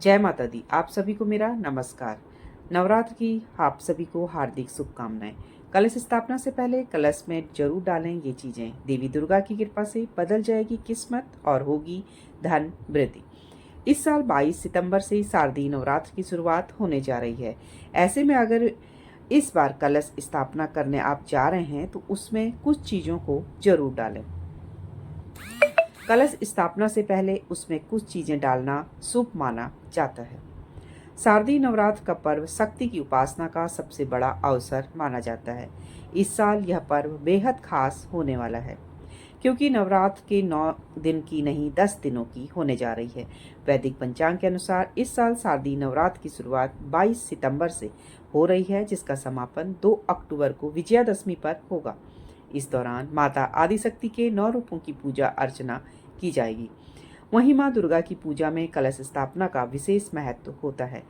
जय माता दी। आप सभी को मेरा नमस्कार। नवरात्र की आप सभी को हार्दिक शुभकामनाएं। कलश स्थापना से पहले कलश में जरूर डालें ये चीजें। देवी दुर्गा की कृपा से बदल जाएगी किस्मत और होगी धन वृद्धि। इस साल 22 सितंबर से शारदीय नवरात्र की शुरुआत होने जा रही है। ऐसे में अगर इस बार कलश स्थापना करने आप जा रहे हैं तो उसमें कुछ चीजों को जरूर डालें। कलश स्थापना से पहले उसमें कुछ चीजें डालना शुभ माना जाता है। शारदीय नवरात्र का पर्व शक्ति की उपासना का सबसे बड़ा अवसर माना जाता है। इस साल यह पर्व बेहद खास होने वाला है क्योंकि नवरात्र के 9 दिन की नहीं 10 दिनों की होने जा रही है। वैदिक पंचांग के अनुसार इस साल शारदीय नवरात्र की शुरुआत 22 सितंबर से हो रही है, जिसका समापन 2 अक्टूबर को विजयादशमी पर होगा। इस दौरान माता आदिशक्ति के 9 रूपों की पूजा अर्चना की जाएगी। वहीं मां दुर्गा की पूजा में कलश स्थापना का विशेष महत्व होता है।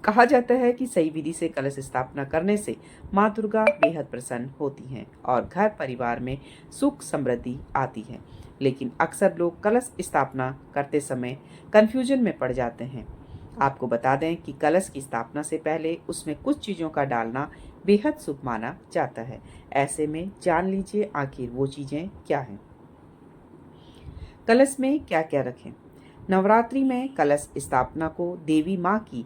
कहा जाता है कि सही विधि से कलश स्थापना करने से मां दुर्गा बेहद प्रसन्न होती हैं और घर परिवार में सुख समृद्धि आती है। लेकिन अक्सर लोग कलश स्थापना करते समय कंफ्यूजन में पड़ जाते हैं। आपको बता दें कि कलश की स्थापना से पहले उसमें कुछ चीजों का डालना बेहद शुभ माना जाता है। ऐसे में जान लीजिए आखिर वो चीजें क्या हैं। कलश में क्या क्या रखें। नवरात्रि में कलश स्थापना को देवी माँ की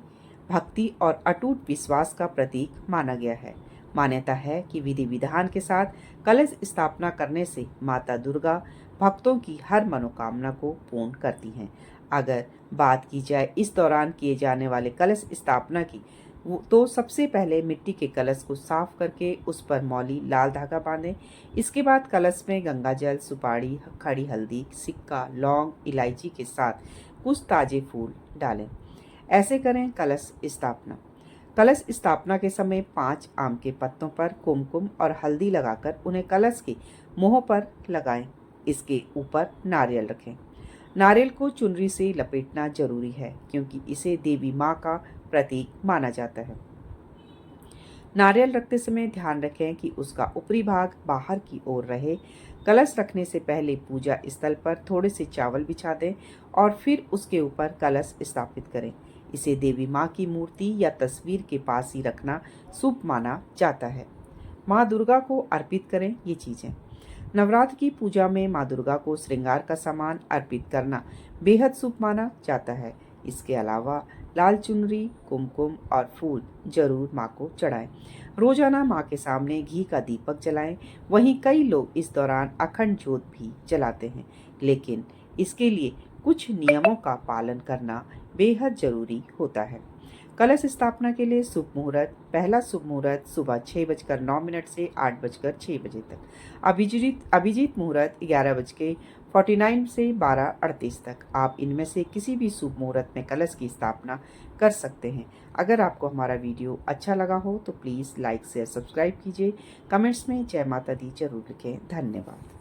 भक्ति और अटूट विश्वास का प्रतीक माना गया है। मान्यता है कि विधि विधान के साथ कलश स्थापना करने से माता दुर्गा भक्तों की हर मनोकामना को पूर्ण करती हैं। अगर बात की जाए इस दौरान किए जाने वाले कलश स्थापना की, तो सबसे पहले मिट्टी के कलश को साफ करके उस पर मौली लाल धागा बांधें। इसके बाद कलश में गंगा जल, सुपारी, खड़ी हल्दी, सिक्का, लौंग, इलायची के साथ कुछ ताजे फूल डालें। ऐसे करें कलश स्थापना। कलश स्थापना के समय 5 आम के पत्तों पर कुमकुम और हल्दी लगाकर उन्हें कलश के मुंह पर लगाएं। इसके ऊपर नारियल रखें। नारियल को चुनरी से लपेटना जरूरी है क्योंकि इसे देवी माँ का प्रतीक माना जाता है। नारियल रखते समय ध्यान रखें कि उसका ऊपरी भाग बाहर की ओर रहे। कलश रखने से पहले पूजा स्थल पर थोड़े से चावल बिछा दें और फिर उसके ऊपर कलश स्थापित करें। इसे देवी माँ की मूर्ति या तस्वीर के पास ही रखना शुभ माना जाता है। माँ दुर्गा को अर्पित करें ये चीजें। नवरात्र की पूजा में माँ दुर्गा को श्रृंगार का सामान अर्पित करना बेहद शुभ माना जाता है। इसके अलावा लाल चुनरी, कुमकुम और फूल जरूर माँ को चढ़ाएं। रोजाना माँ के सामने घी का दीपक जलाएं। वहीं कई लोग इस दौरान अखंड ज्योत भी जलाते हैं, लेकिन इसके लिए कुछ नियमों का पालन करना बेहद जरूरी होता है। कलश स्थापना के लिए शुभ मुहूर्त। पहला शुभ मुहूर्त सुबह 6:09 से 8:06 बजे तक। अभिजीत मुहूर्त 11:49 से 12:38 तक। आप इनमें से किसी भी शुभ मुहूर्त में कलश की स्थापना कर सकते हैं। अगर आपको हमारा वीडियो अच्छा लगा हो तो प्लीज़ लाइक शेयर सब्सक्राइब कीजिए। कमेंट्स में जय माता दी जरूर लिखें। धन्यवाद।